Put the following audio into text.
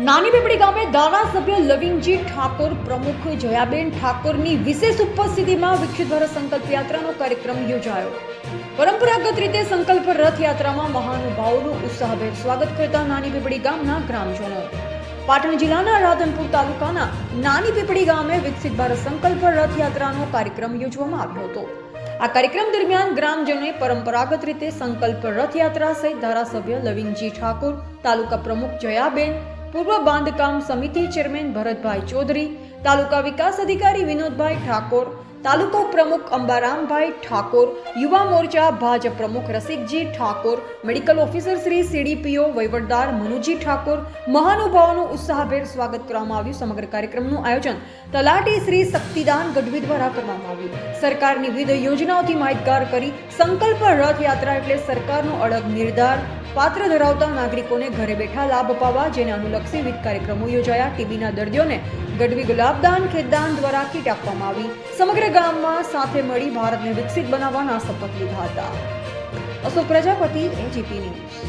નાની પીપળી ગામે ધારાસભ્ય લવિંગજી ઠાકોર પ્રમુખ જયાબેન ઠાકોરની વિશેષ ઉપસ્થિતિમાં વિકસિત ભારત સંકલ્પ યાત્રાનો કાર્યક્રમ યોજાયો. પરંપરાગત રીતે સંકલ્પ રથયાત્રામાં મહાનુભાવોનું ઉત્સાહભેર સ્વાગત કરતા નાની પીપળી ગામના ગ્રામજનો. પાટણ જિલ્લાના રાધનપુર તાલુકાના નાની પીપળી ગામે વિકસિત ભારત સંકલ્પ રથયાત્રાનો કાર્યક્રમ યોજવામાં આવ્યો હતો. આ કાર્યક્રમ દરમિયાન ગ્રામજનોએ પરંપરાગત રીતે સંકલ્પ રથયાત્રા સહિત ધારાસભ્ય લવિંગજી ઠાકોર, તાલુકા પ્રમુખ જયાબેન, પૂર્વ બાંધકામ સમિતિ ચેરમેન ભરતભાઈ ચૌધરી, તાલુકા વિકાસ અધિકારી વિનોદભાઈ ઠાકોર, તાલુકા પ્રમુખ અંબારામભાઈ ઠાકોર, યુવા મોરચા ભાજપ પ્રમુખ Rasikji Thakor, medical officer Shri CDPO વહીવટદાર મનુજી ઠાકોર, મહાનુભાવોનું ઉત્સાહભેર સ્વાગત કરવામાં આવ્યું. સમગ્ર કાર્યક્રમનું આયોજન તલાટી શ્રી શક્તિદાન ગઢવી દ્વારા કરવામાં આવ્યું. સરકારની વિવિધ યોજનાઓથી માહિતગાર કરી સંકલ્પ રથયાત્રા એટલે સરકારનો અડગ નિર્ધાર, પાત્ર ધરાવતા નાગરિકોને ઘરે બેઠા લાભ અપાવવા, જેને અનુલક્ષી વિવિધ કાર્યક્રમો યોજાયા. ટીબીના દર્દીઓને ગઢવી ગુલાબદાન ખેતદાન દ્વારા કીટ આપવામાં આવી. સમગ્ર ગામમાં સાથે મળી ભારતને વિકસિત બનાવવાના શપથ લીધા હતા. Ashok Prajapati, AGP news.